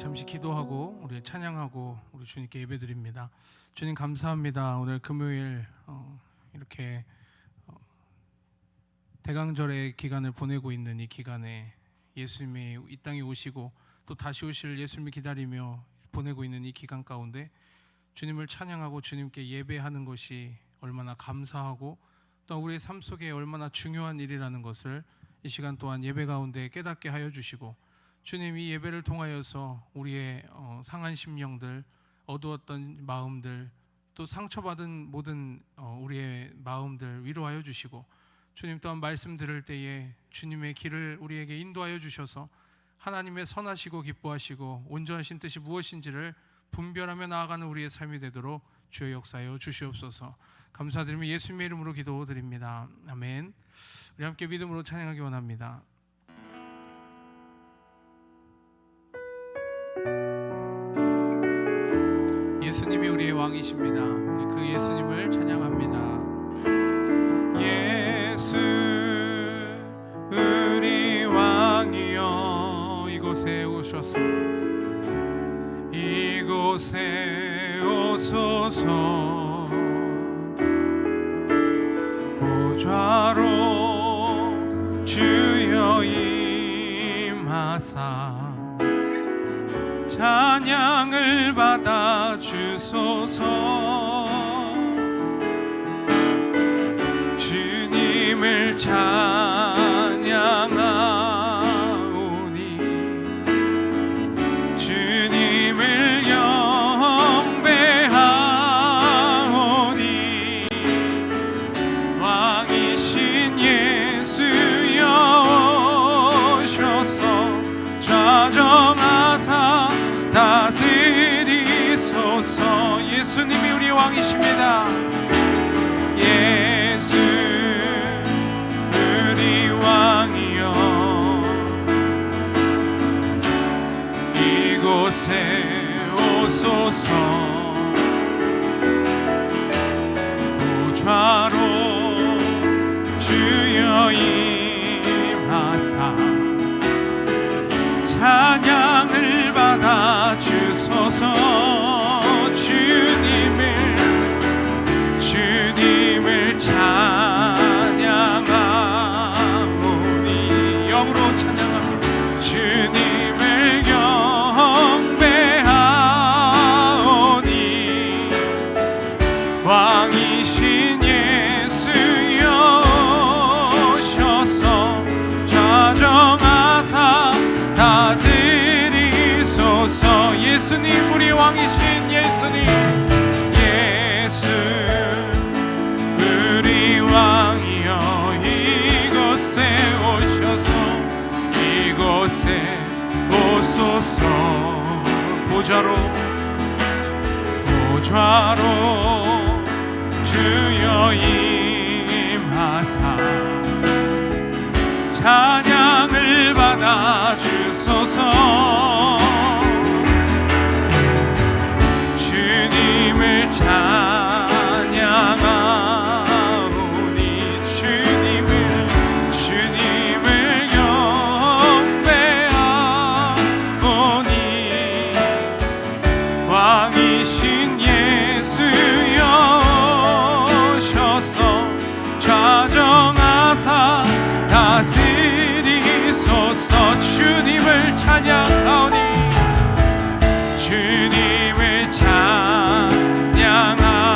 잠시 기도하고 우리 찬양하고 우리 주님께 예배드립니다. 주님 감사합니다. 오늘 금요일 이렇게 대강절의 기간을 보내고 있는 이 기간에 예수님이 이 땅에 오시고 또 다시 오실 예수님을 기다리며 보내고 있는 이 기간 가운데 주님을 찬양하고 주님께 예배하는 것이 얼마나 감사하고 또 우리의 삶 속에 얼마나 중요한 일이라는 것을 이 시간 또한 예배 가운데 깨닫게 하여 주시고, 주님 이 예배를 통하여서 우리의 상한 심령들, 어두웠던 마음들, 또 상처받은 모든 우리의 마음들 위로하여 주시고, 주님 또한 말씀 들을 때에 주님의 길을 우리에게 인도하여 주셔서 하나님의 선하시고 기뻐하시고 온전하신 뜻이 무엇인지를 분별하며 나아가는 우리의 삶이 되도록 주여 역사하여 주시옵소서. 감사드리며 예수님의 이름으로 기도드립니다. 아멘. 우리 함께 믿음으로 찬양하기 원합니다. 예수님이 우리의 왕이십니다. 우리 그 예수님을 찬양합니다. 예수 우리 왕이여 이곳에 오셔서 이곳에 오소서. 보좌로 주여 임하사 찬양을 받아 주소서. 주님을 찬양하오니 주님을 영배하오니 왕이신 예수여 오셔서 좌정하사 다스리소서. 예수님이 우리 왕이십니다. 예수 우리 왕이여 이곳에 오소서. 보좌로 주여 임하사 찬양을 받아 주소서. 주님을 찬양하오니 영으로 찬양합니다. 주님을 경배하오니 왕이신 예수여 오셔서 좌정하사 다스리소서. 예수님 우리 왕이신 예수님, 예수 우리 왕이여 이곳에 오셔서 이곳에 오소서. 보좌로 주여 임하사 찬양을 받아 주소서. 주님을 찬양하오니 주님을 영배하오니 왕이신 예수여 오셔서 좌정하사 다스리소서. 주님을 찬양하오니 주님을 찬양하오니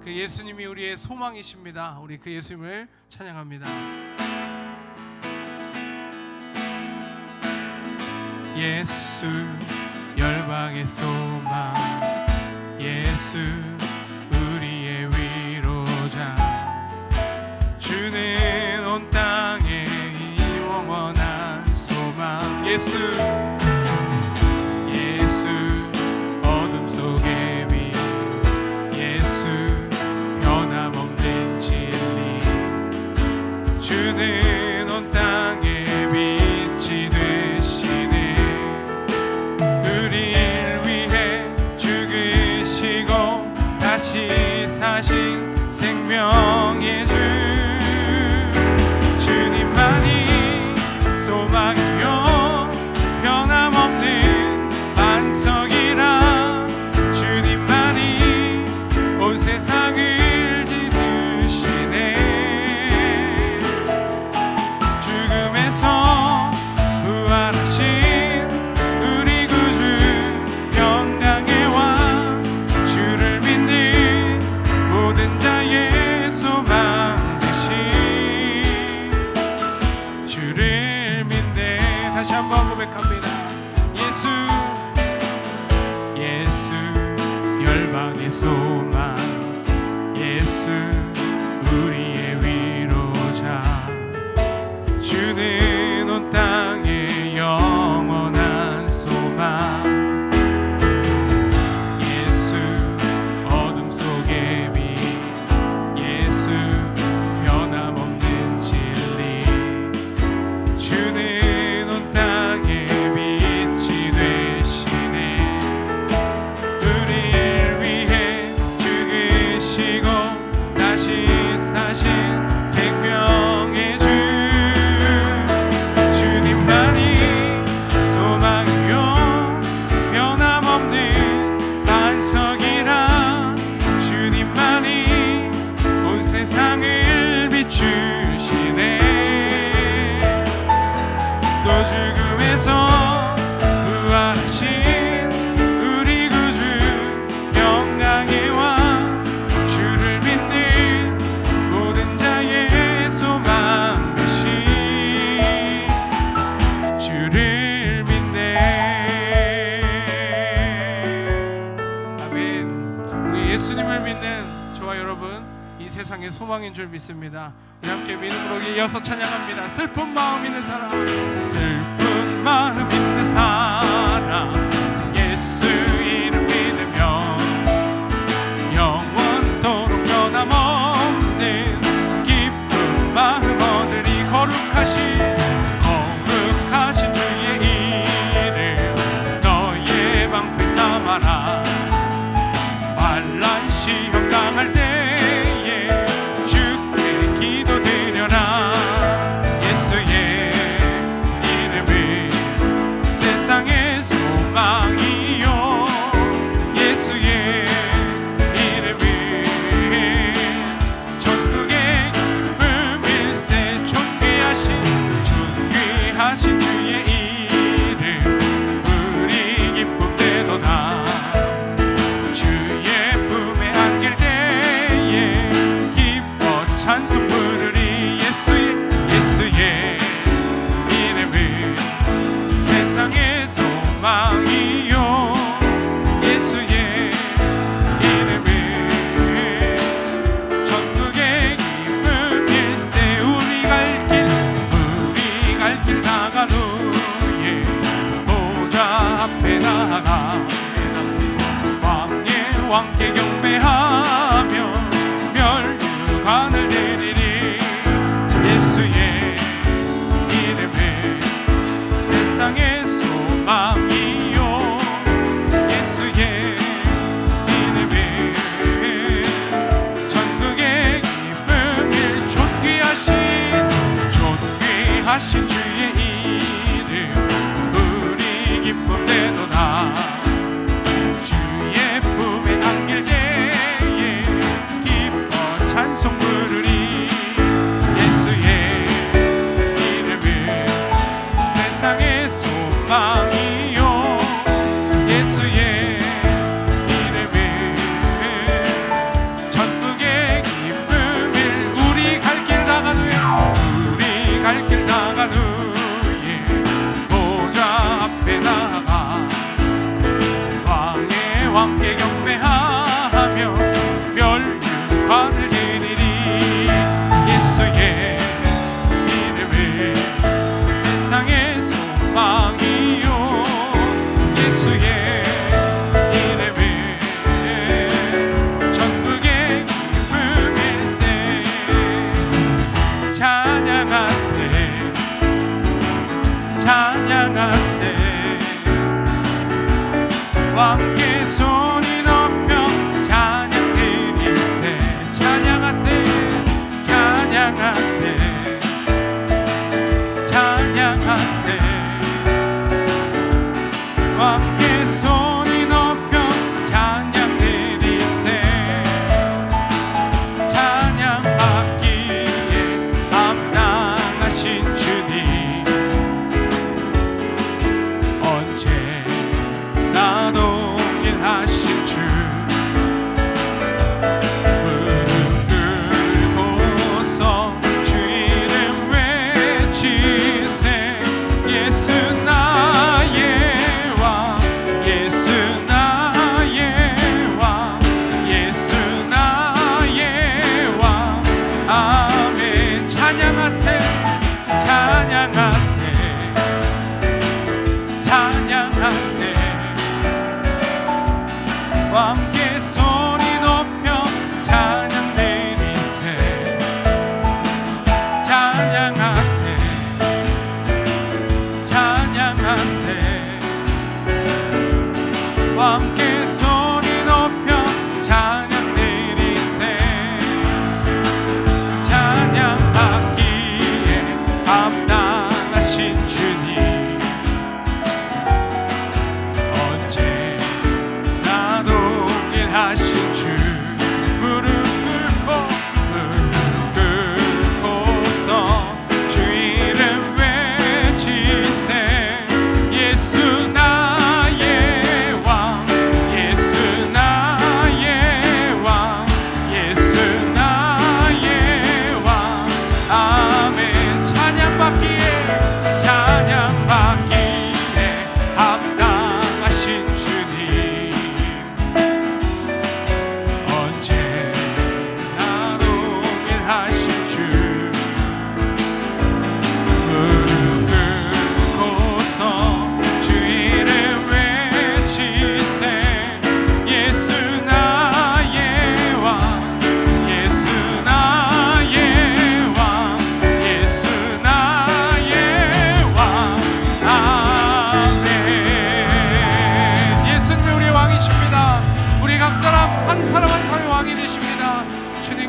그 예수님이 우리의 소망이십니다. 우리 그 예수님을 찬양합니다. 예수 열방의 소망, 예수 우리의 위로자, 주는 온 땅에 영원한 소망. 예수 어둠 속의 빛, 예수 변함없는 진리, 주는 온 땅에 빛이 되시네. 우리를 위해 죽으시고 다시 사신 생명의 주, 주님만이 소망이요 변함없는 반석이라, 주님만이 온 세상을 지으시네. 죽음에서 부활하신 우리 구주 평강의 왕, 주를 믿는 모든 자의 소망 되신, 주를 믿네. 다시 한번 고백합니다. 예수 열방의 소망, 예수 우리의 위로자, 주는 온 땅에 영원한 소망. 예수 어둠 속의 빛, 예수 변함없는 진리, 주는 온 땅에 빛이 되시네. 우리를 위해 죽으시고 다시 사신 생명의 주, 주님만이 소망이요 변함없는 반석이라, 주님만이 온 세상을 비추시네. 또 죽음에서 부활하신 우리 구주 평강의 왕, 주를 믿는 모든 자의 소망 되신, 주를 믿네. 아멘. 우리 예수님을 믿는 저와 여러분, 이 세상의 소망인 줄 믿습니다. 우리 함께 믿음으로 이어서 찬양합니다. 슬픈 마음 있는 사람, 슬픈 마음 있는 사람, 예수 이름 믿으며 영원토록 변함없는 기쁜 마음 얻으리. 거룩하신 주의 이름 너의 방패 삼아라. 환난 시험 당할 때에 주께 기도드려라. 예수의 이름은 세상의 소망이요, 예수의 이름은 전국의 기쁨일세. 존귀하신 주의 이름 우리 기쁨 되도다. 주의 품에 안길 때에 기뻐 찬송 부르리. 예수의 이름은 세상의 소망이요, 예수의 이름은 전국의 기쁨일세. 우리 갈 길 나간 후에 보좌 앞에 나가 왕께 경배하며 멸류관을 드리리. 예수의 이름은 세상의 소망이요, 예수의 이름은 전국의 기쁨일. 존귀하신 주의 이름 우리 기쁨 되도다. 주의 품에 안길 때에 기뻐 찬송 부르리. 예수의 이름은 세상의 소망이요, 예수의 이름은 전국의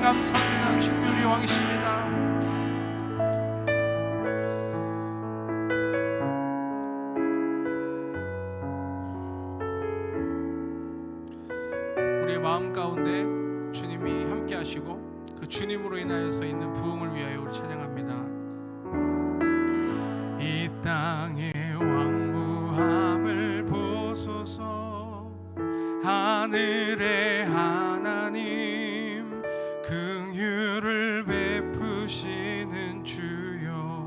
감사합니다. 주님 우리 왕이십니다. 우리의 마음 가운데 주님이 함께 하시고 그 주님으로 인하여서 있는 부흥을 위하여 우리 찬양합니다. 이 땅의 왕무함을 보소서. 하늘의 하나님 긍휼을 베푸시는 주여,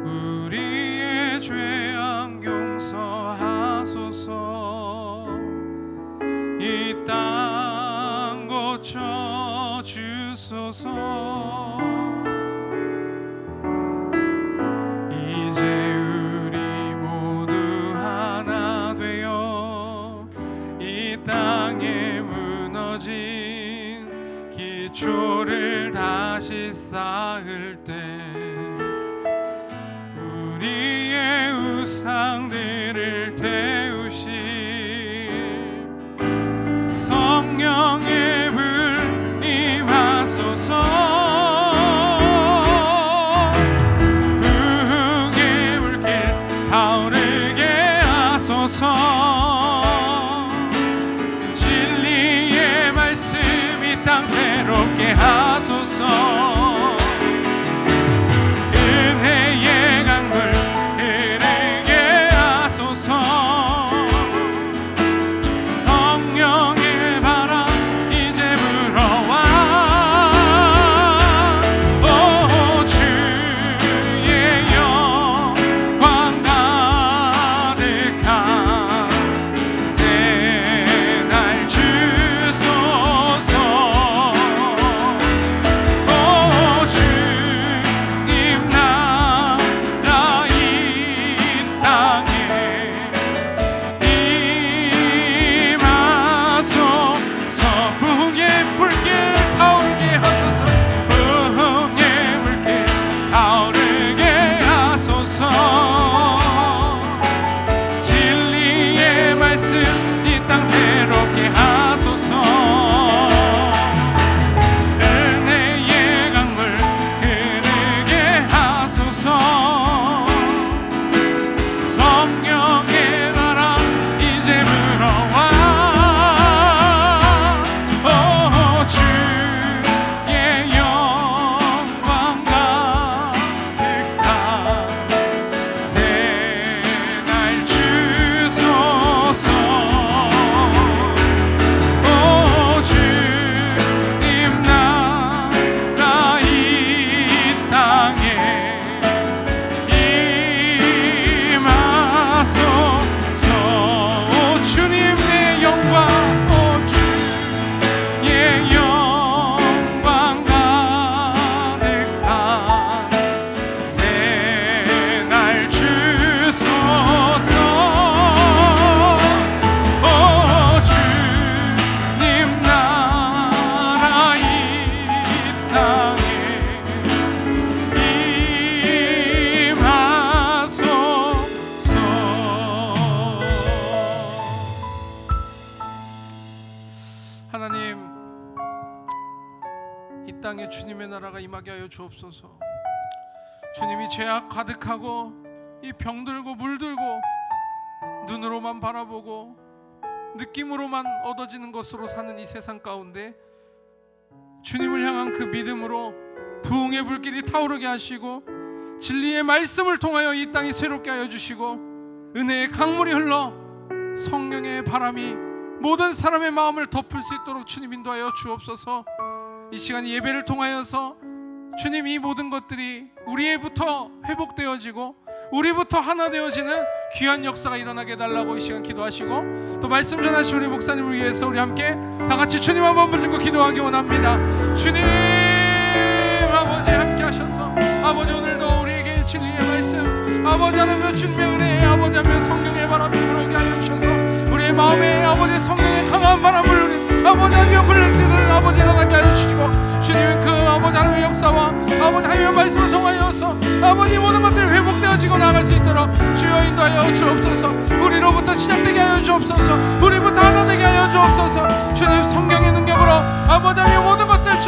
우리의 죄악 용서하소서. 이 땅 고쳐 주소서. 이제 우리 모두 하나 되어 이 땅에 무너진 기초를 다시 쌓을 때 우리의 우상들을 태우실 성령의 불 임하소서. 부흥의 물길 타오르게 하소서. 진리의 말씀 이 땅 새롭게 하소서. 은혜의 강물 흐르게 하소서. 성령의 바람 이제 불어와. 오 주의 영광 가득한 새날 주소서. 오 주님 나라 이 땅에 임하소서. 부흥의 불길 타오르게 하소서. 부흥의 불길 타오르게 하소서. 진리의 말씀 이 땅 새롭게 하소서. 은혜의 강물 흐르게 하소서. 성령의 바람 이제 불어와. 오 주의 영광 가득한 새날 주소서. 오 주님 나라 이 땅에 임하소서. 오 주님의 영광, 오 주의 영광 가득한 새날 주소서. 오 주님 나라 이 땅에 임하소서. 하나님, 이 땅에 주님의 나라가 임하게 하여 주옵소서. 주님이 죄악 가득하고 이 병들고 물들고 눈으로만 바라보고 느낌으로만 얻어지는 것으로 사는 이 세상 가운데 주님을 향한 그 믿음으로 부흥의 불길이 타오르게 하시고 진리의 말씀을 통하여 이 땅이 새롭게 하여 주시고 은혜의 강물이 흘러 성령의 바람이 모든 사람의 마음을 덮을 수 있도록 주님 인도하여 주옵소서. 이 시간 예배를 통하여서 주님 이 모든 것들이 우리부터 회복되어지고 우리부터 하나 되어지는 귀한 역사가 일어나게 해달라고 이 시간 기도하시고 또 말씀 전하신 우리 목사님을 위해서 우리 함께 다 같이 주님 한번 붙잡고 기도하기 원합니다. 주님 아버지 함께 하셔서 아버지 오늘도 우리에게 진리의 말씀 아버지 하나님 주님의 은혜 아버지 하나님 성령의 바람이 불어오게 하여 주셔서 우리의 마음에 아버지 성령의 강한 바람을 아버지 하나님 불릴 때를 아버지 일어나게 하여 주시고 주님은 그 아버지 하나님의 역사와 아버지 하나님의 말씀을 통하여서 아버지 모든 것들이 회복되어지고 나아갈 수 있도록 주여 인도하여 주옵소서. 우리로부터 시작되게 하여 주옵소서. 우리부터 하나 되게 하여 주옵소서. 주님 성령의 능력으로 아버지 하나님 모든 것들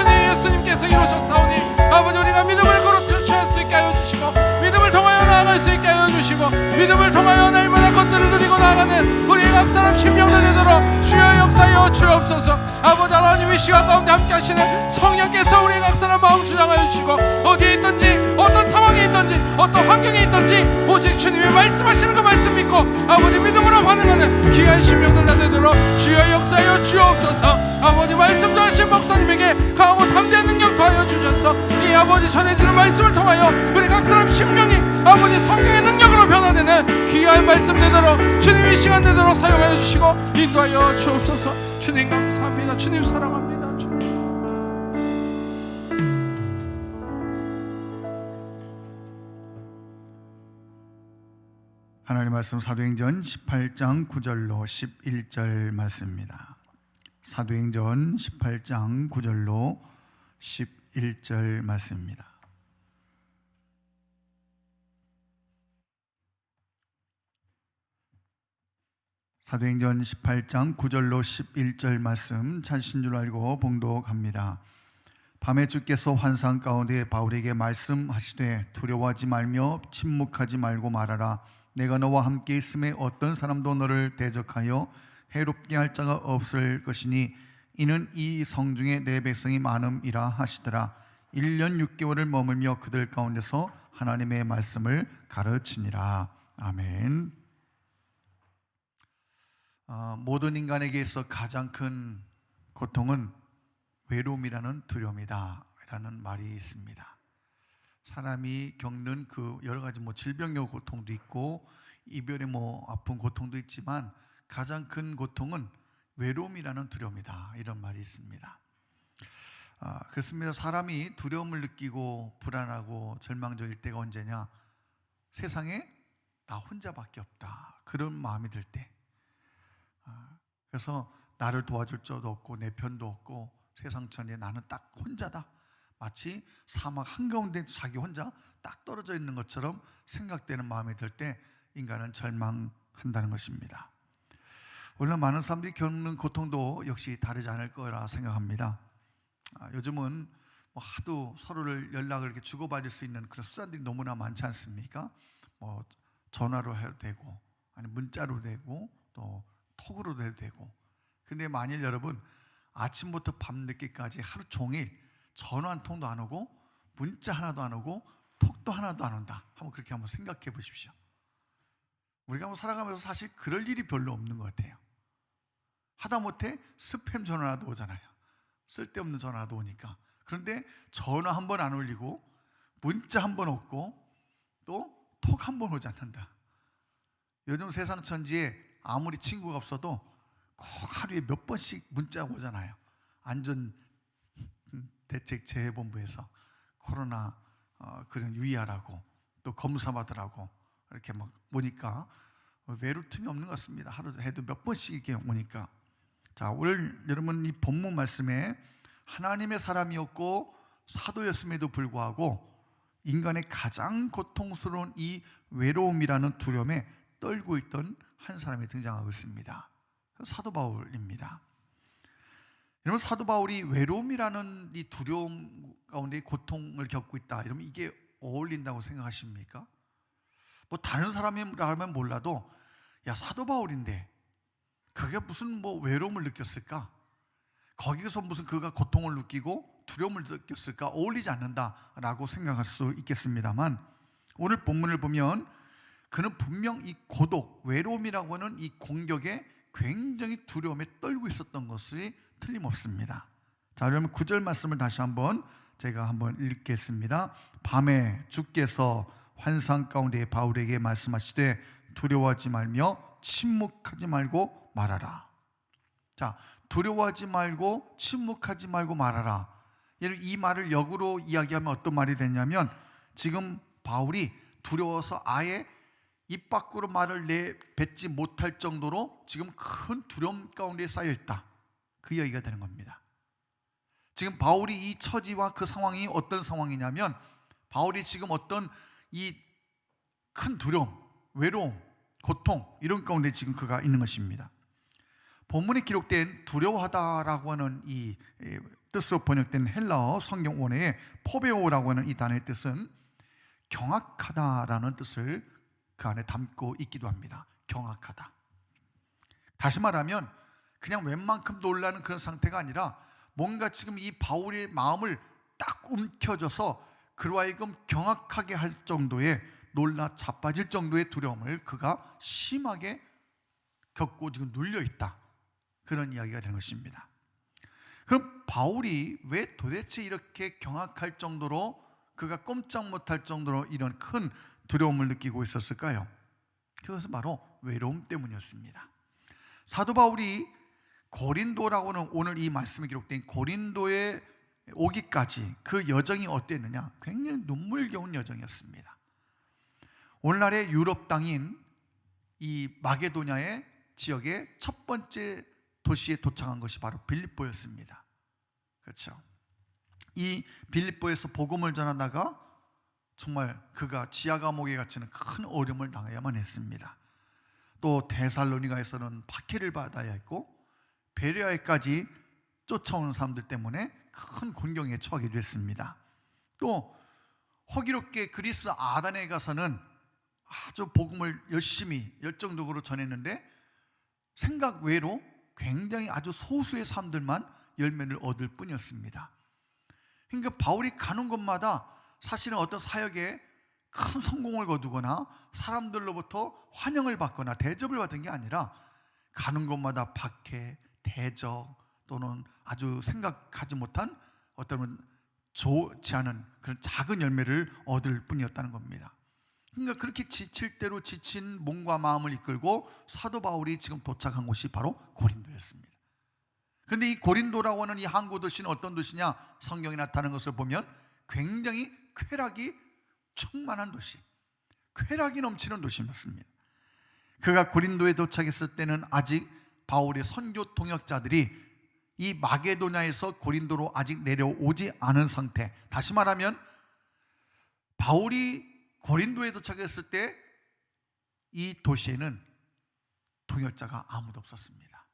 사람 심령을 되도록 주여 역사여 주옵소서. 아버지 하나님 이 시간 가운데 함께 하시는 성령께서 우리 각 사람 마음 주장하여 주시고 어디에 있든지 어떤 상황에 있든지 어떤 환경에 있든지 오직 주님의 말씀하시는 그 말씀 믿고 아버지 믿음으로 반응하는 귀한 심령들 되도록 주여 역사여 주옵소서. 아버지 말씀 전하신 목사님에게 강하고 담대한 능력 더하여 주셔서 이 아버지 전해지는 말씀을 통하여 우리 각 사람 심령이 아버지 성령의 능력으로 변화되는 귀한 말씀 되도록 주님 이 시간 되도록 사용하여 주시고 인도하여 주옵소서. 주님 감사합니다. 주님 사랑합니다. 주님. 하나님 말씀 사도행전 18장 9절로 11절 말씀입니다. 사도행전 18장 9절로 11절 말씀입니다. 사도행전 18장 9절로 11절 말씀 찾으신 줄 알고 봉독합니다. 밤에 주께서 환상 가운데 바울에게 말씀하시되 두려워하지 말며 침묵하지 말고 말하라. 내가 너와 함께 있음에 어떤 사람도 너를 대적하여 해롭게 할 자가 없을 것이니 이는 이 성중에 내 백성이 많음이라 하시더라. 1년 6개월을 머물며 그들 가운데서 하나님의 말씀을 가르치니라. 아멘. 모든 인간에게 있어 가장 큰 고통은 외로움이라는 두려움이다 라는 말이 있습니다. 사람이 겪는 그 여러 가지 질병의 고통도 있고 이별의 아픈 고통도 있지만 가장 큰 고통은 외로움이라는 두려움이다 이런 말이 있습니다. 그렇습니다. 사람이 두려움을 느끼고 불안하고 절망적일 때가 언제냐? 세상에 나 혼자밖에 없다 그런 마음이 들 때. 그래서 나를 도와줄 자도 없고 내 편도 없고 세상 천지에 나는 딱 혼자다. 마치 사막 한가운데 자기 혼자 딱 떨어져 있는 것처럼 생각되는 마음이 들 때 인간은 절망한다는 것입니다. 물론 많은 사람들이 겪는 고통도 역시 다르지 않을 거라 생각합니다. 요즘은 하도 서로를 연락을 이렇게 주고받을 수 있는 그런 수단들이 너무나 많지 않습니까? 전화로 해도 되고 아니 문자로 되고 또 톡으로도 해도 되고. 근데 만일 여러분 아침부터 밤늦게까지 하루 종일 전화 한 통도 안 오고 문자 하나도 안 오고 톡도 하나도 안 온다 한번 그렇게 한번 생각해 보십시오. 우리가 살아가면서 사실 그럴 일이 별로 없는 것 같아요. 하다못해 스팸 전화라도 오잖아요. 쓸데없는 전화도 오니까. 그런데 전화 한 번 안 올리고 문자 한 번 없고 또 톡 한 번 오지 않는다. 요즘 세상 천지에 아무리 친구가 없어도 꼭 하루에 몇 번씩 문자가 오잖아요. 안전대책재해본부에서 코로나 그런 유의하라고 또 검사 받으라고 이렇게 막 오니까 외로울 틈이 없는 것 같습니다. 하루 해도 몇 번씩 이렇게 오니까. 자, 오늘 여러분 이 본문 말씀에 하나님의 사람이었고 사도였음에도 불구하고 인간의 가장 고통스러운 이 외로움이라는 두려움에 떨고 있던 한 사람이 등장하고 있습니다. 사도 바울입니다. 여러분 사도 바울이 외로움이라는 이 두려움 가운데 고통을 겪고 있다 이러면 이게 어울린다고 생각하십니까? 다른 사람이라면 몰라도 야 사도 바울인데 그게 무슨 외로움을 느꼈을까? 거기서 무슨 그가 고통을 느끼고 두려움을 느꼈을까? 어울리지 않는다라고 생각할 수 있겠습니다만 오늘 본문을 보면 그는 분명 이 고독, 외로움이라고 하는 이 공격에 굉장히 두려움에 떨고 있었던 것이 틀림없습니다. 자, 그러면 9절 말씀을 다시 한번 제가 한번 읽겠습니다. 밤에 주께서 환상 가운데 바울에게 말씀하시되 두려워하지 말며 침묵하지 말고 말하라. 자, 두려워하지 말고 침묵하지 말고 말하라. 이 말을 역으로 이야기하면 어떤 말이 되냐면 지금 바울이 두려워서 아예 입 밖으로 말을 내뱉지 못할 정도로 지금 큰 두려움 가운데 쌓여 있다. 그 이야기가 되는 겁니다. 지금 바울이 이 처지와 그 상황이 어떤 상황이냐면 바울이 지금 어떤 이 큰 두려움, 외로움, 고통 이런 가운데 지금 그가 있는 것입니다. 본문에 기록된 두려워하다라고 하는 이 뜻으로 번역된 헬라어 성경 원어의 포베오라고 하는 이 단어의 뜻은 경악하다라는 뜻을 그 안에 담고 있기도 합니다. 경악하다. 다시 말하면 그냥 웬만큼 놀라는 그런 상태가 아니라 뭔가 지금 이 바울의 마음을 딱 움켜줘서 그로 하여금 경악하게 할 정도의, 놀라 자빠질 정도의 두려움을 그가 심하게 겪고 지금 눌려 있다, 그런 이야기가 되는 것입니다. 그럼 바울이 왜 도대체 이렇게 경악할 정도로, 그가 꼼짝 못할 정도로 이런 큰 두려움을 느끼고 있었을까요? 그것은 바로 외로움 때문이었습니다. 사도 바울이 고린도라고는, 오늘 이 말씀에 기록된 고린도에 오기까지 그 여정이 어땠느냐? 굉장히 눈물겨운 여정이었습니다. 오늘날의 유럽 땅인 이 마게도냐의 지역의 첫 번째 도시에 도착한 것이 바로 빌립보였습니다. 그렇죠? 이 빌립보에서 복음을 전하다가 정말 그가 지하 감옥에 갇히는 큰 어려움을 당해야만 했습니다. 또 데살로니가에서는 박해를 받아야 했고, 베레아에까지 쫓아오는 사람들 때문에 큰 곤경에 처하게 됐습니다. 또 호기롭게 그리스 아단에 가서는 아주 복음을 열심히 열정적으로 전했는데 생각 외로 굉장히 아주 소수의 사람들만 열매를 얻을 뿐이었습니다. 그러니까 바울이 가는 곳마다 사실은 어떤 사역에 큰 성공을 거두거나 사람들로부터 환영을 받거나 대접을 받은 게 아니라 가는 곳마다 박해, 대적, 또는 아주 생각하지 못한 어떤 좋지 않은 그런 작은 열매를 얻을 뿐이었다는 겁니다. 그러니까 그렇게 지칠 대로 지친 몸과 마음을 이끌고 사도 바울이 지금 도착한 곳이 바로 고린도였습니다. 그런데 이 고린도라고 하는 이 항구 도시는 어떤 도시냐? 성경에 나타나는 것을 보면 굉장히 쾌락이 충만한 도시, 쾌락이 넘치는 도시였습니다. 그가 고린도에 도착했을 때는 아직 바울의 선교 동역자들이 이 마게도냐에서 고린도로 아직 내려오지 않은 상태, 다시 말하면 바울이 고린도에 도착했을 때 이 도시에는 동역자가 아무도 없었습니다.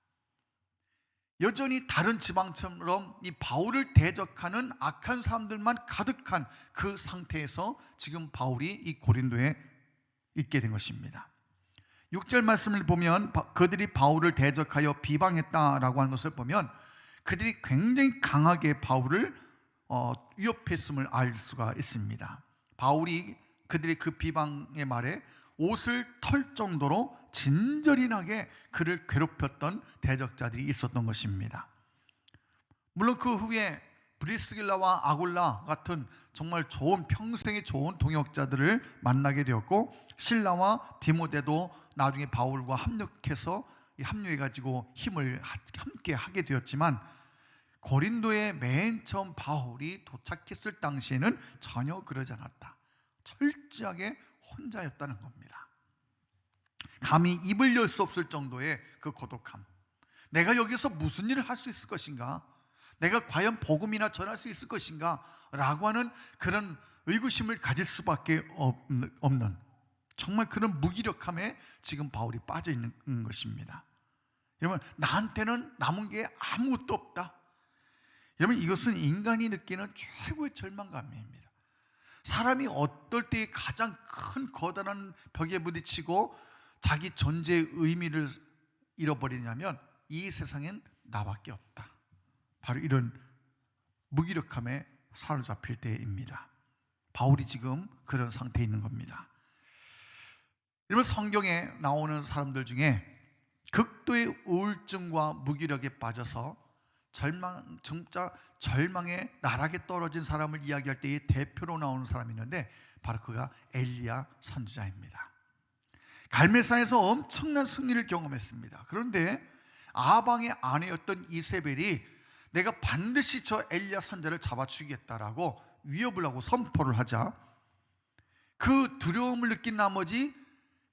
여전히 다른 지방처럼 이 바울을 대적하는 악한 사람들만 가득한 그 상태에서 지금 바울이 이 고린도에 있게 된 것입니다. 6절 말씀을 보면 그들이 바울을 대적하여 비방했다라고 하는 것을 보면 그들이 굉장히 강하게 바울을 위협했음을 알 수가 있습니다. 바울이 그들의 그 비방의 말에 옷을 털 정도로 진절인하게 그를 괴롭혔던 대적자들이 있었던 것입니다. 물론 그 후에 브리스길라와 아굴라 같은 정말 좋은, 평생의 좋은 동역자들을 만나게 되었고, 실라와 디모데도 나중에 바울과 합류해가지고 힘을 함께 하게 되었지만, 고린도에 맨 처음 바울이 도착했을 당시에는 전혀 그러지 않았다. 철저하게 혼자였다는 겁니다. 감히 입을 열 수 없을 정도의 그 고독함, 내가 여기서 무슨 일을 할 수 있을 것인가, 내가 과연 복음이나 전할 수 있을 것인가 라고 하는 그런 의구심을 가질 수밖에 없는, 정말 그런 무기력함에 지금 바울이 빠져 있는 것입니다. 여러분, 나한테는 남은 게 아무것도 없다. 여러분, 이것은 인간이 느끼는 최고의 절망감입니다. 사람이 어떨 때 가장 큰 거대한 벽에 부딪히고 자기 존재의 의미를 잃어버리냐면 이 세상엔 나밖에 없다. 바로 이런 무기력함에 사로잡힐 때입니다. 바울이 지금 그런 상태에 있는 겁니다. 여러분, 성경에 나오는 사람들 중에 극도의 우울증과 무기력에 빠져서 진짜 절망에 나락에 떨어진 사람을 이야기할 때의 대표로 나오는 사람이 있는데 바로 그가 엘리야 선지자입니다. 갈멜산에서 엄청난 승리를 경험했습니다. 그런데 아방의 아내였던 이세벨이 내가 반드시 저 엘리야 선지자를 잡아 죽이겠다라고 위협을 하고 선포를 하자 그 두려움을 느낀 나머지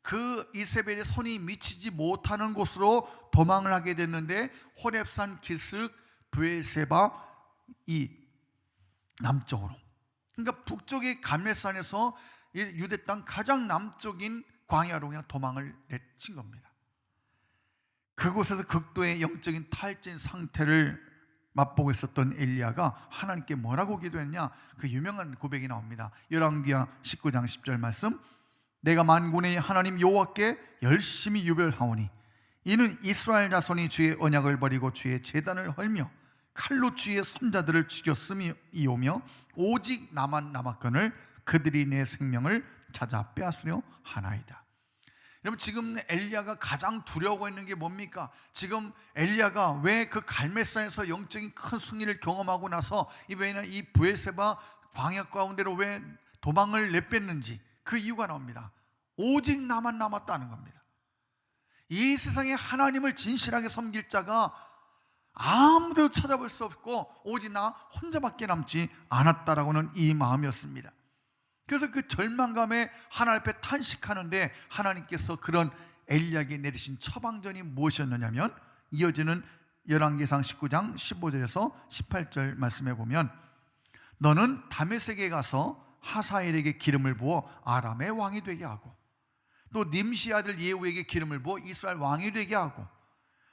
그 이세벨의 손이 미치지 못하는 곳으로 도망을 하게 됐는데, 호렙산 기슭 브엘세바 이 남쪽으로, 그러니까 북쪽의 갈멜산에서 유대 땅 가장 남쪽인 광야로 그냥 도망을 내친 겁니다. 그곳에서 극도의 영적인 탈진 상태를 맛보고 있었던 엘리야가 하나님께 뭐라고 기도했냐? 그 유명한 고백이 나옵니다. 열왕기하 19장 10절 말씀, 내가 만군의 하나님 여호와께 열심히 유별하오니 이는 이스라엘 자손이 주의 언약을 버리고 주의 제단을 헐며 칼로 주의 선자들을 죽였음이오며 오직 나만 남았거늘 그들이 내 생명을 찾아 빼앗으려 하나이다. 여러분, 지금 엘리야가 가장 두려워하고 있는 게 뭡니까? 지금 엘리야가 왜 그 갈멜산에서 영적인 큰 승리를 경험하고 나서 이 브엘세바 광야 가운데로 왜 도망을 내뺐는지 그 이유가 나옵니다. 오직 나만 남았다는 겁니다. 이 세상에 하나님을 진실하게 섬길 자가 아무도 찾아볼 수 없고 오직 나 혼자밖에 남지 않았다라고는 이 마음이었습니다. 그래서 그 절망감에 하나님 앞에 탄식하는데 하나님께서 그런 엘리야에게 내리신 처방전이 무엇이었느냐면 이어지는 열왕기상 19장 15절에서 18절 말씀해 보면 너는 다메섹에 가서 하사엘에게 기름을 부어 아람의 왕이 되게 하고 또 님시 아들 예후에게 기름을 부어 이스라엘 왕이 되게 하고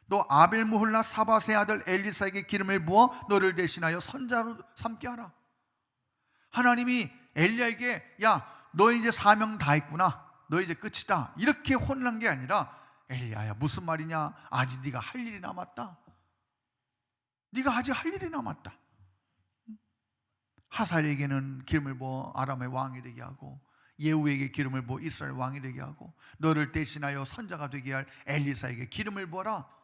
또 아벨무홀라 사바세 아들 엘리사에게 기름을 부어 너를 대신하여 선자로 삼게 하라. 하나님이 엘리야에게 야, 너 이제 사명 다 했구나, 너 이제 끝이다, 이렇게 혼난 게 아니라 엘리야야, 무슨 말이냐, 아직 네가 할 일이 남았다. 네가 아직 할 일이 남았다. 하사엘에게는 기름을 부어 아람의 왕이 되게 하고 예후에게 기름을 부어 이스라엘 왕이 되게 하고 너를 대신하여 선자가 되게 할 엘리사에게 기름을 부어라.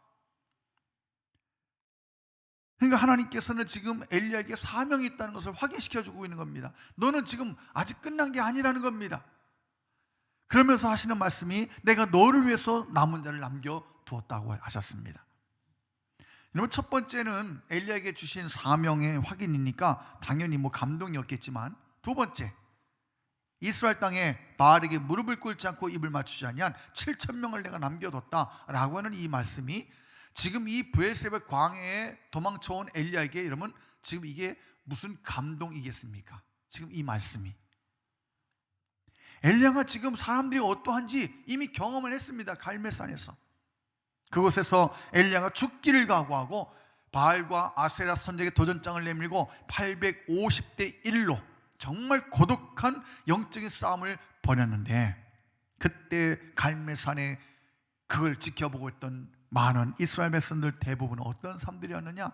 그러니까 하나님께서는 지금 엘리야에게 사명이 있다는 것을 확인시켜주고 있는 겁니다. 너는 지금 아직 끝난 게 아니라는 겁니다. 그러면서 하시는 말씀이 내가 너를 위해서 남은 자를 남겨두었다고 하셨습니다. 여러분, 첫 번째는 엘리야에게 주신 사명의 확인이니까 당연히 감동이었겠지만, 두 번째, 이스라엘 땅에 바알에게 무릎을 꿇지 않고 입을 맞추지 아니한 7,000명을 내가 남겨뒀다라고 하는 이 말씀이 지금 이 브엘세바 광야에 도망쳐온 엘리야에게, 여러분, 지금 이게 무슨 감동이겠습니까? 지금 이 말씀이 엘리야가 지금 사람들이 어떠한지 이미 경험을 했습니다. 갈멜산에서. 그곳에서 엘리야가 죽기를 각오하고 바알과 아세라 선지자에게 도전장을 내밀고 850대 1로 정말 고독한 영적인 싸움을 벌였는데, 그때 갈멜산에 그걸 지켜보고 있던 많은 이스라엘 백성들 대부분은 어떤 사람들이었느냐?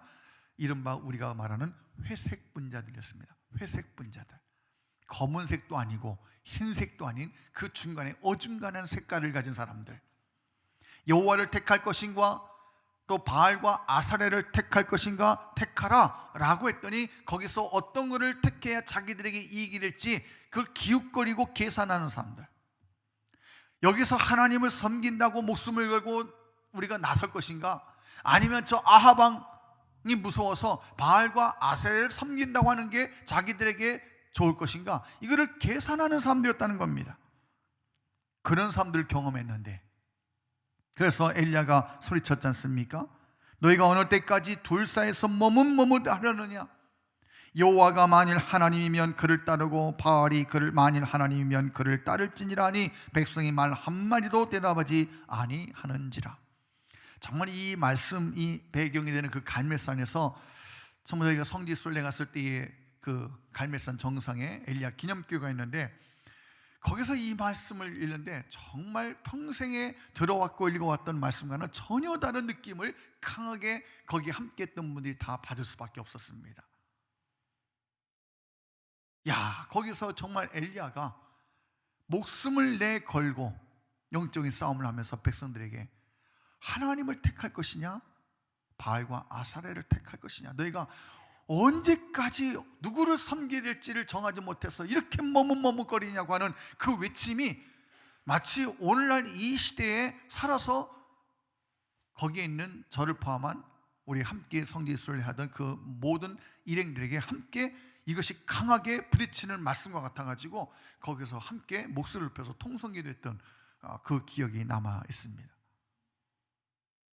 이른바 우리가 말하는 회색 분자들이었습니다. 회색 분자들. 검은색도 아니고 흰색도 아닌 그 중간에 어중간한 색깔을 가진 사람들. 여호와를 택할 것인가, 또 바알과 아사레를 택할 것인가 택하라 라고 했더니 거기서 어떤 것을 택해야 자기들에게 이익이 될지 그걸 기웃거리고 계산하는 사람들. 여기서 하나님을 섬긴다고 목숨을 걸고 우리가 나설 것인가, 아니면 저 아하방이 무서워서 바알과 아세를 섬긴다고 하는 게 자기들에게 좋을 것인가, 이거를 계산하는 사람들이었다는 겁니다. 그런 사람들을 경험했는데, 그래서 엘리야가 소리쳤지 않습니까? 너희가 어느 때까지 둘 사이에서 머뭇머뭇하려느냐? 여호와가 만일 하나님이면 그를 따르고 바알이 만일 하나님이면 그를 따를지니라니 백성이 말 한마디도 대답하지 아니하는지라. 정말 이 말씀, 이 배경이 되는 그 갈멜산에서, 정말 저희가 성지순례 갔을 때에 그 갈멜산 정상에 엘리야 기념교회가 있는데, 거기서 이 말씀을 읽는데 정말 평생에 들어왔고 읽어왔던 말씀과는 전혀 다른 느낌을 강하게 거기 함께 했던 분들이 다 받을 수밖에 없었습니다. 야, 거기서 정말 엘리야가 목숨을 내걸고 영적인 싸움을 하면서 백성들에게 하나님을 택할 것이냐, 바알과 아사레를 택할 것이냐, 너희가 언제까지 누구를 섬겨야 될지를 정하지 못해서 이렇게 머뭇머뭇거리냐고 하는 그 외침이 마치 오늘날 이 시대에 살아서 거기에 있는 저를 포함한 우리 함께 성지순례를 하던 그 모든 일행들에게 함께 이것이 강하게 부딪히는 말씀과 같아가지고 거기서 함께 목소리를 높여서 통성기도 했던 그 기억이 남아 있습니다.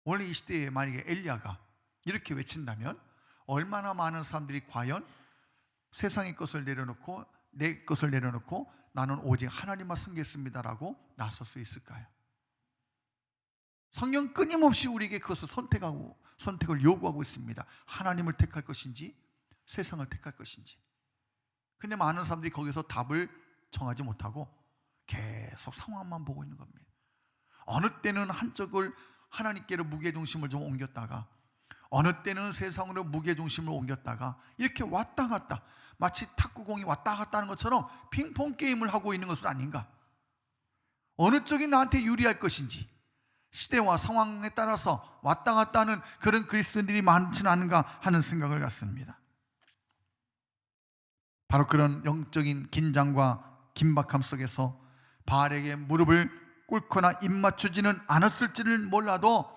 오늘 이 시대에 만약에 엘리야가 이렇게 외친다면 얼마나 많은 사람들이 과연 세상의 것을 내려놓고 내 것을 내려놓고 나는 오직 하나님만 섬기겠습니다라고 나설 수 있을까요? 성경 끊임없이 우리에게 그것을 선택을 요구하고 있습니다. 하나님을 택할 것인지 세상을 택할 것인지. 근데 많은 사람들이 거기서 답을 정하지 못하고 계속 상황만 보고 있는 겁니다. 어느 때는 한쪽을 하나님께로 무게중심을 좀 옮겼다가 어느 때는 세상으로 무게중심을 옮겼다가 이렇게 왔다 갔다, 마치 탁구공이 왔다 갔다 하는 것처럼 핑퐁 게임을 하고 있는 것은 아닌가? 어느 쪽이 나한테 유리할 것인지, 시대와 상황에 따라서 왔다 갔다 하는 그런 그리스도인들이 많지는 않은가 하는 생각을 갖습니다. 바로 그런 영적인 긴장과 긴박함 속에서 바알에게 무릎을 꿇거나 입맞추지는 않았을지를 몰라도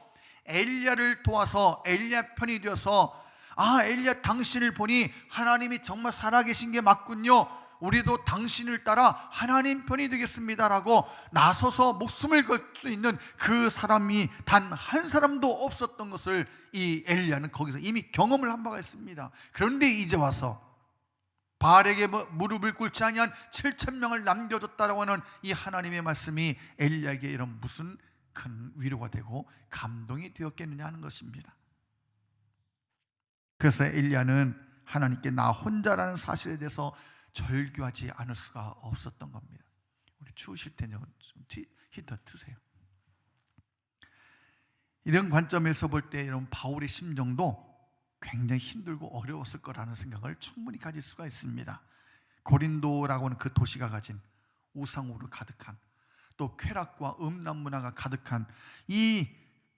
엘리야를 도와서 엘리야 편이 되어서, 엘리야 당신을 보니 하나님이 정말 살아계신 게 맞군요, 우리도 당신을 따라 하나님 편이 되겠습니다라고 나서서 목숨을 걸 수 있는 그 사람이 단 한 사람도 없었던 것을 이 엘리야는 거기서 이미 경험을 한 바가 있습니다. 그런데 이제 와서 바알에게 무릎을 꿇지 아니한 7,000명을 남겨줬다라고 하는 이 하나님의 말씀이 엘리야에게 이런 무슨 큰 위로가 되고 감동이 되었겠느냐 하는 것입니다. 그래서 엘리야는 하나님께 나 혼자라는 사실에 대해서 절규하지 않을 수가 없었던 겁니다. 우리 추우실 때는 좀 히터 트세요. 이런 관점에서 볼 때 이런 바울의 심정도 굉장히 힘들고 어려웠을 거라는 생각을 충분히 가질 수가 있습니다. 고린도라고 하는 그 도시가 가진 우상으로 가득한, 또 쾌락과 음란 문화가 가득한 이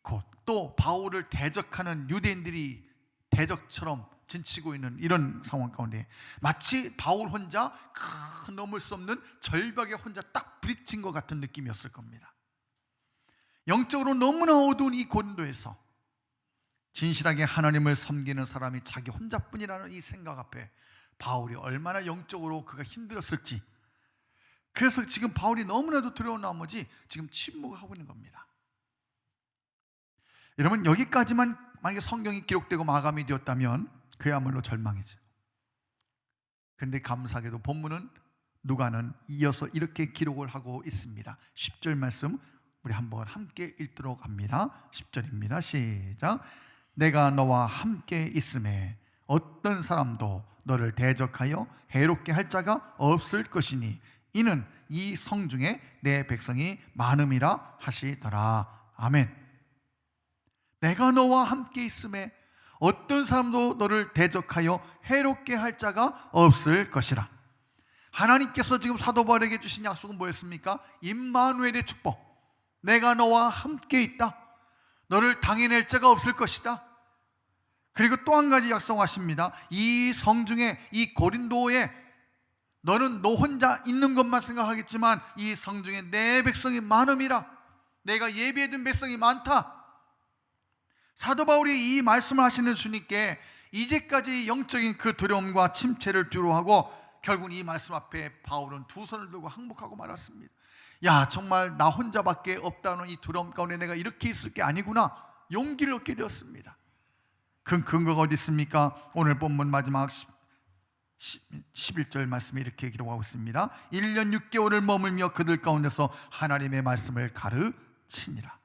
곳, 또 바울을 대적하는 유대인들이 대적처럼 진치고 있는 이런 상황 가운데 마치 바울 혼자 넘을 수 없는 절벽에 혼자 딱 부딪힌 것 같은 느낌이었을 겁니다. 영적으로 너무나 어두운 이 고린도에서 진실하게 하나님을 섬기는 사람이 자기 혼자뿐이라는 이 생각 앞에 바울이 얼마나 영적으로 그가 힘들었을지, 그래서 지금 바울이 너무나도 두려운 나머지 지금 침묵하고 있는 겁니다. 여러분, 여기까지만 만약에 성경이 기록되고 마감이 되었다면 그야말로 절망이죠. 그런데 감사하게도 본문은 누가는 이어서 이렇게 기록을 하고 있습니다. 10절 말씀 우리 한번 함께 읽도록 합니다. 10절입니다. 시작. 내가 너와 함께 있음에 어떤 사람도 너를 대적하여 해롭게 할 자가 없을 것이니 이는 이 성중에 내 백성이 많음이라 하시더라. 아멘. 내가 너와 함께 있음에 어떤 사람도 너를 대적하여 해롭게 할 자가 없을 것이라. 하나님께서 지금 사도 바울에게 주신 약속은 뭐였습니까? 임마누엘의 축복. 내가 너와 함께 있다. 너를 당해낼 자가 없을 것이다. 그리고 또 한 가지 약속하십니다. 이 성중에, 이 고린도에 너는 너 혼자 있는 것만 생각하겠지만 이 성중에 내 백성이 많음이라. 내가 예비해둔 백성이 많다. 사도 바울이 이 말씀을 하시는 주님께 이제까지 영적인 그 두려움과 침체를 두려워하고 결국 이 말씀 앞에 바울은 두 손을 들고 항복하고 말았습니다. 야, 정말 나 혼자밖에 없다는 이 두려움 가운데 내가 이렇게 있을 게 아니구나, 용기를 얻게 되었습니다. 그 근거가 어디 있습니까? 오늘 본문 마지막 11절 말씀에 이렇게 기록하고 있습니다. 1년 6개월을 머물며 그들 가운데서 하나님의 말씀을 가르치니라.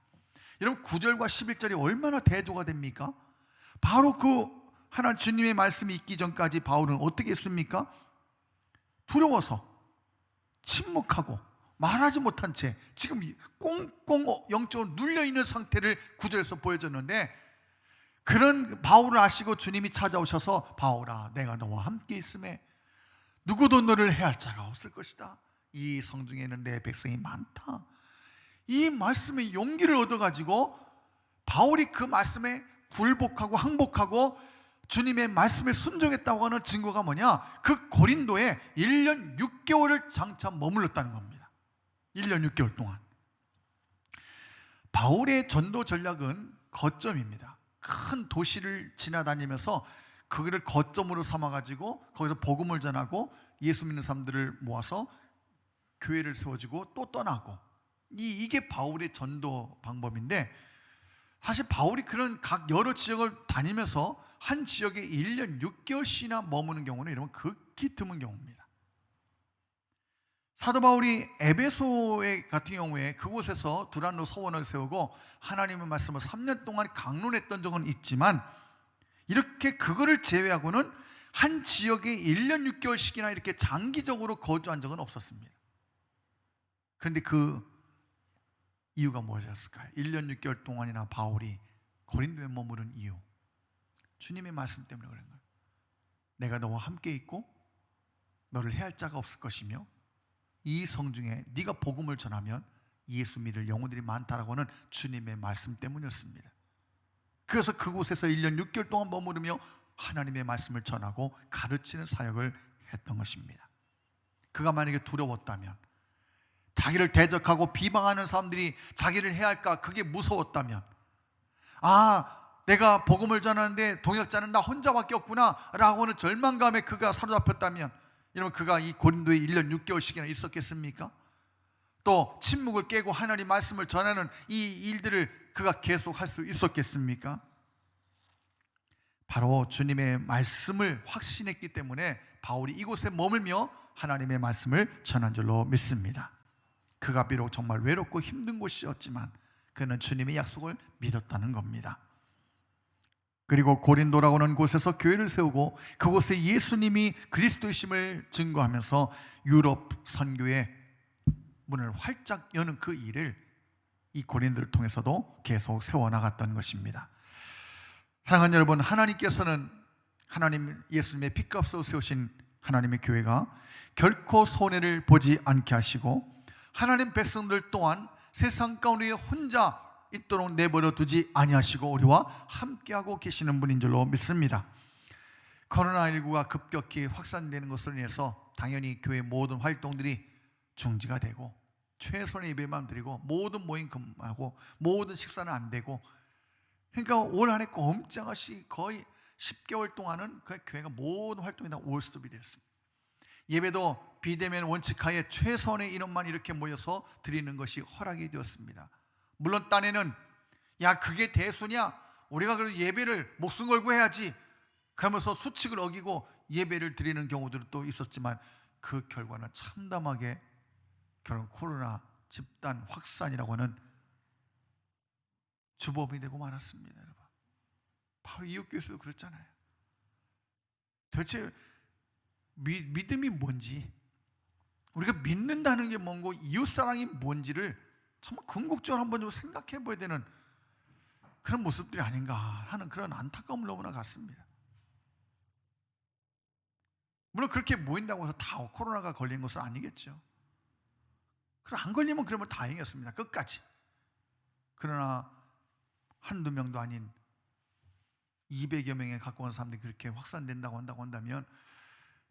여러분, 9절과 11절이 얼마나 대조가 됩니까? 바로 그 하나님 주님의 말씀이 있기 전까지 바울은 어떻게 했습니까? 두려워서 침묵하고 말하지 못한 채 지금 꽁꽁 영적으로 눌려있는 상태를 9절에서 보여줬는데, 그런 바울을 아시고 주님이 찾아오셔서 바울아, 내가 너와 함께 있음에 누구도 너를 해할 자가 없을 것이다. 이 성중에는 내 백성이 많다. 이 말씀에 용기를 얻어가지고 바울이 그 말씀에 굴복하고 항복하고 주님의 말씀에 순종했다고 하는 증거가 뭐냐? 그 고린도에 1년 6개월을 장차 머물렀다는 겁니다. 1년 6개월 동안. 바울의 전도 전략은 거점입니다. 큰 도시를 지나다니면서 그거를 거점으로 삼아가지고 거기서 복음을 전하고 예수 믿는 사람들을 모아서 교회를 세워주고 또 떠나고, 이게 바울의 전도 방법인데, 사실 바울이 그런 각 여러 지역을 다니면서 한 지역에 1년 6개월씩이나 머무는 경우는 이러면 극히 드문 경우입니다. 사도 바울이 에베소에 같은 경우에 그곳에서 두란노 서원을 세우고 하나님의 말씀을 3년 동안 강론했던 적은 있지만, 이렇게 그거를 제외하고는 한 지역에 1년 6개월씩이나 이렇게 장기적으로 거주한 적은 없었습니다. 그런데 그 이유가 무엇이었을까요? 1년 6개월 동안이나 바울이 고린도에 머무른 이유, 주님의 말씀 때문에 그런 거예요. 내가 너와 함께 있고 너를 해할 자가 없을 것이며 이 성중에 네가 복음을 전하면 예수 믿을 영혼들이 많다라고 하는 주님의 말씀 때문이었습니다. 그래서 그곳에서 1년 6개월 동안 머무르며 하나님의 말씀을 전하고 가르치는 사역을 했던 것입니다. 그가 만약에 두려웠다면, 자기를 대적하고 비방하는 사람들이 자기를 해야 할까 그게 무서웠다면, 내가 복음을 전하는데 동역자는 나 혼자밖에 없구나 라고 하는 절망감에 그가 사로잡혔다면, 여러분 그가 이 고린도에 1년 6개월씩이나 있었겠습니까? 또 침묵을 깨고 하나님 말씀을 전하는 이 일들을 그가 계속 할 수 있었겠습니까? 바로 주님의 말씀을 확신했기 때문에 바울이 이곳에 머물며 하나님의 말씀을 전한 줄로 믿습니다. 그가 비록 정말 외롭고 힘든 곳이었지만 그는 주님의 약속을 믿었다는 겁니다. 그리고 고린도라고 하는 곳에서 교회를 세우고 그곳에 예수님이 그리스도이심을 증거하면서 유럽 선교의 문을 활짝 여는 그 일을 이 고린도를 통해서도 계속 세워나갔던 것입니다. 사랑하는 여러분, 하나님께서는 하나님 예수님의 피값으로 세우신 하나님의 교회가 결코 손해를 보지 않게 하시고 하나님 백성들 또한 세상 가운데 혼자 있도록 내버려 두지 아니하시고 우리와 함께하고 계시는 분인 줄로 믿습니다. 코로나19가 급격히 확산되는 것으로 인해서 당연히 교회 모든 활동들이 중지가 되고 최소한의 예배만 드리고 모든 모임 금하고 모든 식사는 안 되고, 그러니까 올 한해 꼼짝없이 거의 10개월 동안은 그 교회가 모든 활동이 다 올스톱이 됐습니다. 예배도 비대면 원칙하에 최소한의 인원만 이렇게 모여서 드리는 것이 허락이 되었습니다. 물론 딴에는 그게 대수냐, 우리가 그래도 예배를 목숨 걸고 해야지 그러면서 수칙을 어기고 예배를 드리는 경우들은 또 있었지만 그 결과는 참담하게 결국 코로나 집단 확산이라고 하는 주범이 되고 말았습니다. 여러분, 바로 이웃교회에서도 그랬잖아요. 도대체 믿음이 뭔지, 우리가 믿는다는 게 뭔고 이웃사랑이 뭔지를 정말 궁극적으로 한번 좀 생각해 봐야 되는 그런 모습들이 아닌가 하는 그런 안타까움을 너무나 갖습니다. 물론 그렇게 모인다고 해서 다 코로나가 걸린 것은 아니겠죠. 그럼 안 걸리면 그러면 다행이었습니다. 끝까지. 그러나 한두 명도 아닌 200여 명에 가까운 사람들이 그렇게 확산된다고 한다면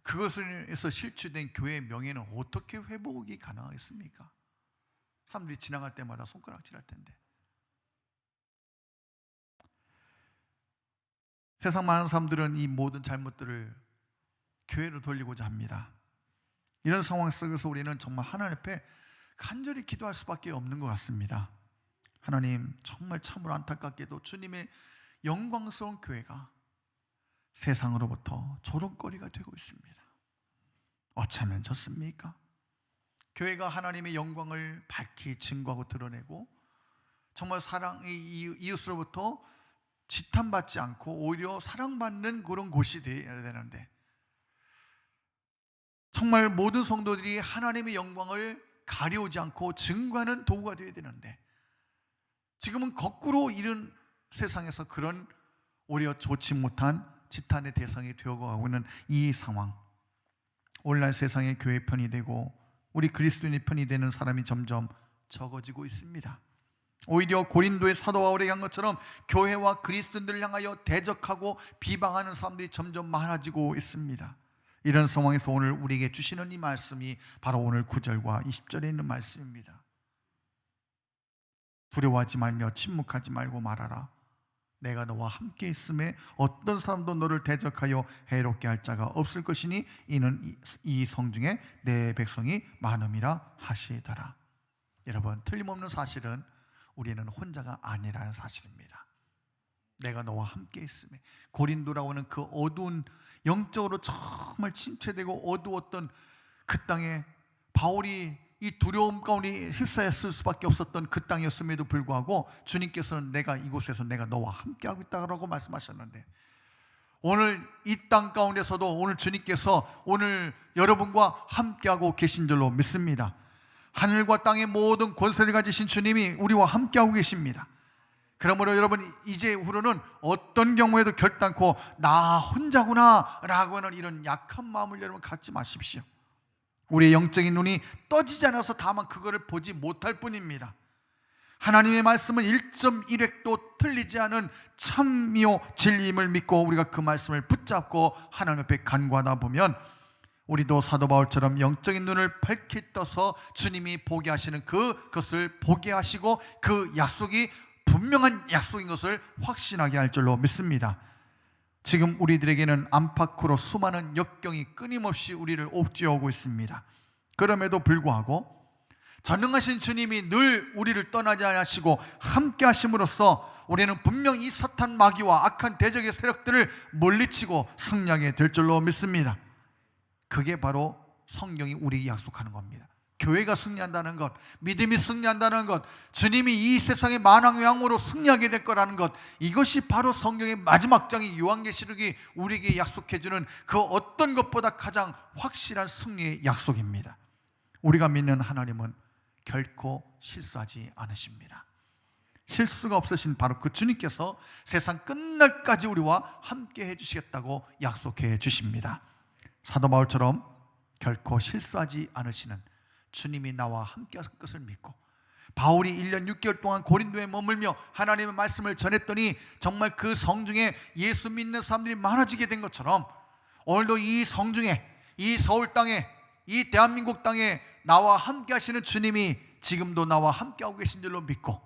그것에서 실추된 교회의 명예는 어떻게 회복이 가능하겠습니까? 사람들이 지나갈 때마다 손가락질할 텐데. 세상 많은 사람들은 이 모든 잘못들을 교회로 돌리고자 합니다. 이런 상황 속에서 우리는 정말 하나님 앞에 간절히 기도할 수밖에 없는 것 같습니다. 하나님, 정말 참으로 안타깝게도 주님의 영광스러운 교회가 세상으로부터 조롱거리가 되고 있습니다. 어쩌면 좋습니까? 교회가 하나님의 영광을 밝히 증거하고 드러내고 정말 사랑의 이웃으로부터 지탄받지 않고 오히려 사랑받는 그런 곳이 되어야 되는데, 정말 모든 성도들이 하나님의 영광을 가려우지 않고 증거하는 도구가 되어야 되는데, 지금은 거꾸로 이런 세상에서 그런 오히려 좋지 못한 지탄의 대상이 되어가고 있는 이 상황, 오늘날 세상의 교회 편이 되고 우리 그리스도인의 편이 되는 사람이 점점 적어지고 있습니다. 오히려 고린도의 사도 바울이 한 것처럼 교회와 그리스도인들을 향하여 대적하고 비방하는 사람들이 점점 많아지고 있습니다. 이런 상황에서 오늘 우리에게 주시는 이 말씀이 바로 오늘 9절과 20절에 있는 말씀입니다. 두려워하지 말며 침묵하지 말고 말하라. 내가 너와 함께 있음에 어떤 사람도 너를 대적하여 해롭게 할 자가 없을 것이니 이는 이 성중에 내 백성이 많음이라 하시더라. 여러분, 틀림없는 사실은 우리는 혼자가 아니라는 사실입니다. 내가 너와 함께 있음에, 고린도라고 하는 그 어두운, 영적으로 정말 침체되고 어두웠던 그 땅에 바울이 이 두려움 가운데 휩싸였을 수밖에 없었던 그 땅이었음에도 불구하고 주님께서는 내가 이곳에서 내가 너와 함께하고 있다고 말씀하셨는데, 오늘 이 땅 가운데서도 오늘 주님께서 오늘 여러분과 함께하고 계신 줄로 믿습니다. 하늘과 땅의 모든 권세를 가지신 주님이 우리와 함께하고 계십니다. 그러므로 여러분, 이제 후로는 어떤 경우에도 결단코 나 혼자구나 라고 하는 이런 약한 마음을 여러분 갖지 마십시오. 우리의 영적인 눈이 떠지지 않아서 다만 그거를 보지 못할 뿐입니다. 하나님의 말씀은 1.1획도 틀리지 않은 참미요 진리임을 믿고 우리가 그 말씀을 붙잡고 하나님 앞에 간구하다 보면 우리도 사도 바울처럼 영적인 눈을 밝히 떠서 주님이 보게 하시는 그것을 보게 하시고 그 약속이 분명한 약속인 것을 확신하게 할 줄로 믿습니다. 지금 우리들에게는 안팎으로 수많은 역경이 끊임없이 우리를 옥죄어오고 있습니다. 그럼에도 불구하고 전능하신 주님이 늘 우리를 떠나지 않으시고 함께 하심으로써 우리는 분명 이 사탄 마귀와 악한 대적의 세력들을 물리치고 승리하게 될 줄로 믿습니다. 그게 바로 성경이 우리에게 약속하는 겁니다. 교회가 승리한다는 것, 믿음이 승리한다는 것, 주님이 이 세상의 만왕왕으로 승리하게 될 거라는 것, 이것이 바로 성경의 마지막 장인 요한계시록이 우리에게 약속해주는 그 어떤 것보다 가장 확실한 승리의 약속입니다. 우리가 믿는 하나님은 결코 실수하지 않으십니다. 실수가 없으신 바로 그 주님께서 세상 끝날까지 우리와 함께 해주시겠다고 약속해 주십니다. 사도 바울처럼 결코 실수하지 않으시는 주님이 나와 함께 하실 것을 믿고, 바울이 1년 6개월 동안 고린도에 머물며 하나님의 말씀을 전했더니 정말 그 성중에 예수 믿는 사람들이 많아지게 된 것처럼 오늘도 이 성중에, 이 서울 땅에, 이 대한민국 땅에 나와 함께 하시는 주님이 지금도 나와 함께 하고 계신 줄로 믿고,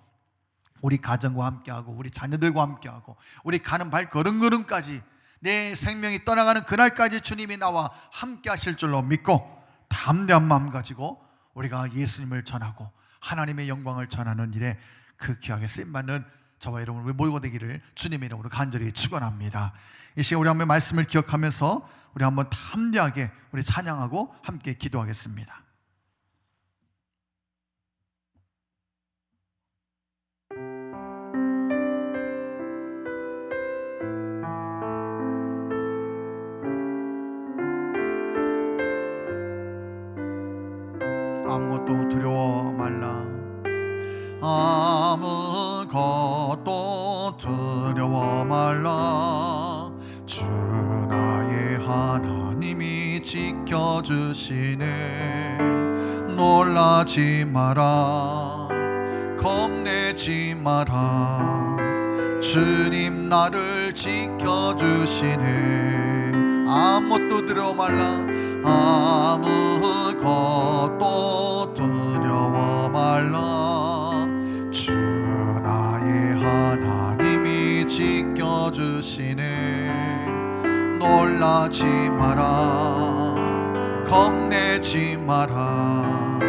우리 가정과 함께하고 우리 자녀들과 함께하고 우리 가는 발걸음걸음까지 내 생명이 떠나가는 그날까지 주님이 나와 함께 하실 줄로 믿고 담대한 마음 가지고 우리가 예수님을 전하고 하나님의 영광을 전하는 일에 그 귀하게 쓰임받는 저와 여러분 우리 모두가 되기를 주님의 이름으로 간절히 축원합니다. 이 시간 우리 한번 말씀을 기억하면서 우리 한번 담대하게 우리 찬양하고 함께 기도하겠습니다. 아무것도 두려워 말라. 아무것도 두려워 말라. 주 나의 하나님이 지켜주시네. 놀라지 마라. 겁내지 마라. 주님 나를 지켜주시네. 아무것도 두려워 말라. 아무것도 두려워 말라. 주 나의 하나님이 지켜주시네. 놀라지 마라. 겁내지 마라.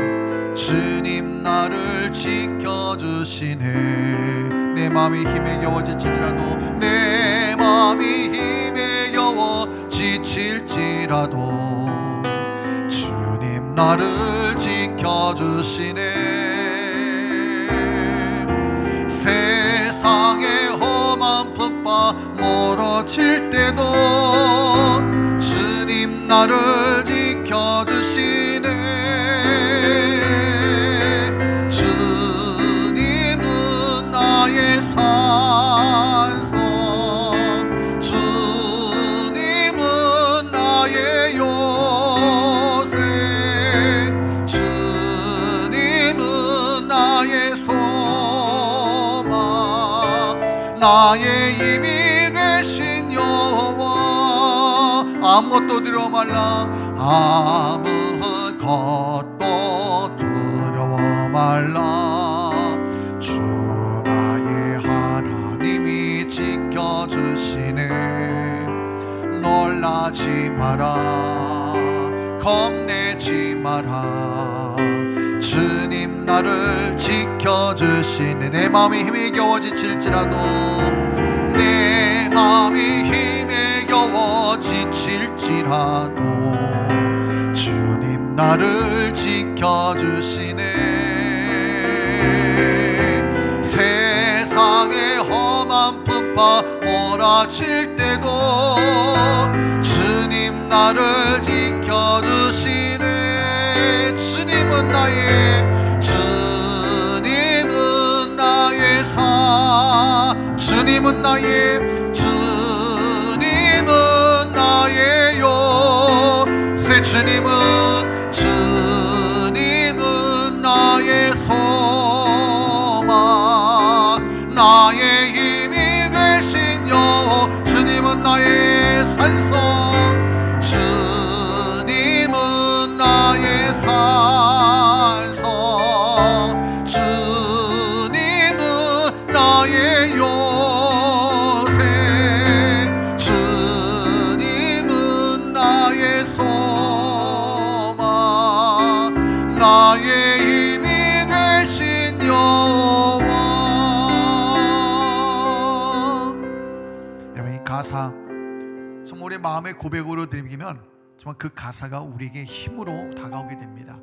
주님 나를 지켜주시네. 내 마음이 힘에 겨워 지칠지라도, 내 마음이 힘에 겨워 지칠지라도 주님 나를 지켜주시네. 세상의 험한 풍파 멀어질 때도 주님 나를 지켜주시네. 주님은 나의 산성, 주님은 나의 요새, 주님은 나의 소망, 나의 힘이 되신 여호와. 아무것도 두려워 말라. 아무것도 두려워 말라. 주 나의 하나님이 지켜주시네. 놀라지 마라. 겁내지 마라. 주님 나를 지켜주시네. 내 마음이 힘이 겨워 지칠지라도, 내 마음이 힘에 겨워 지칠지라도 주님 나를 지켜주시네. 세상의 험한 풍파 몰아칠 때도 주님 나를 지켜주시네. 주님은 주님은 나의 주님은 나의 주님은 나의 주님은 나의 요새 주님은 나의 소망 나의 힘이 되신 여호와 주님은 나의 산성 주님은 나의 산성 주님은 나의 요새 주님은 나의 소망 나의 힘이 되신 여호와. 여러분, 이 가사 정말 우리 마음의 고백으로 드리면 정말 그 가사가 우리에게 힘으로 다가오게 됩니다.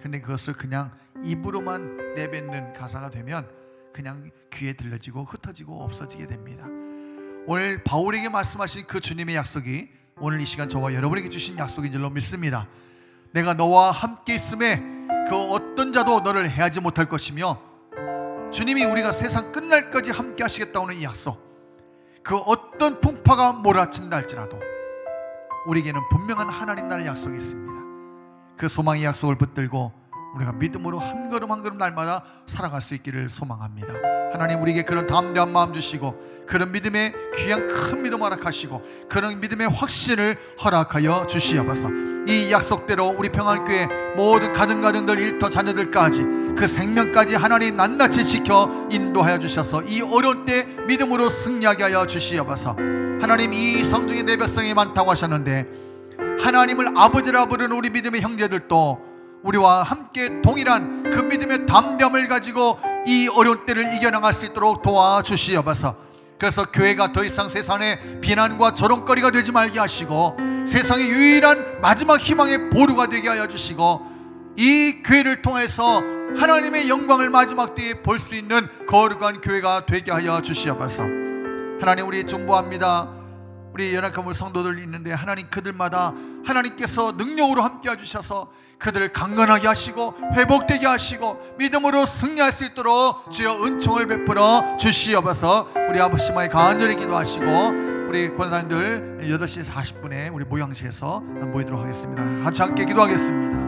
근데 그것을 그냥 입으로만 내뱉는 가사가 되면 그냥 귀에 들려지고 흩어지고 없어지게 됩니다. 오늘 바울에게 말씀하신 그 주님의 약속이 오늘 이 시간 저와 여러분에게 주신 약속인 줄로 믿습니다. 내가 너와 함께 있음에 그 어떤 자도 너를 해하지 못할 것이며, 주님이 우리가 세상 끝날까지 함께 하시겠다는 이 약속, 그 어떤 풍파가 몰아친다 할지라도 우리에게는 분명한 하나님 나라의 약속이 있습니다. 그 소망의 약속을 붙들고 우리가 믿음으로 한 걸음 한 걸음 날마다 살아갈 수 있기를 소망합니다. 하나님, 우리에게 그런 담대한 마음 주시고 그런 믿음의 귀한 큰 믿음 허락하시고 그런 믿음의 확신을 허락하여 주시옵소서. 이 약속대로 우리 평안교회 모든 가정들 일터 자녀들까지 그 생명까지 하나님 낱낱이 지켜 인도하여 주셔서 이 어려운 때 믿음으로 승리하게 하여 주시옵소서. 하나님, 이 성중에 내 백성이 많다고 하셨는데 하나님을 아버지라 부르는 우리 믿음의 형제들도 우리와 함께 동일한 그 믿음의 담대함을 가지고 이 어려운 때를 이겨나갈 수 있도록 도와주시옵소서. 그래서 교회가 더 이상 세상의 비난과 조롱거리가 되지 말게 하시고 세상의 유일한 마지막 희망의 보루가 되게 하여 주시고 이 교회를 통해서 하나님의 영광을 마지막 때에 볼 수 있는 거룩한 교회가 되게 하여 주시옵소서. 하나님, 우리 중보합니다. 우리 연약한 성도들 있는데 하나님, 그들마다 하나님께서 능력으로 함께 해주셔서 그들을 강건하게 하시고 회복되게 하시고 믿음으로 승리할 수 있도록 주여 은총을 베풀어 주시옵소서. 우리 아버지 마에 간절히 기도하시고 우리 권사님들 8시 40분에 우리 모양실에서 모이도록 하겠습니다. 같이 함께 기도하겠습니다.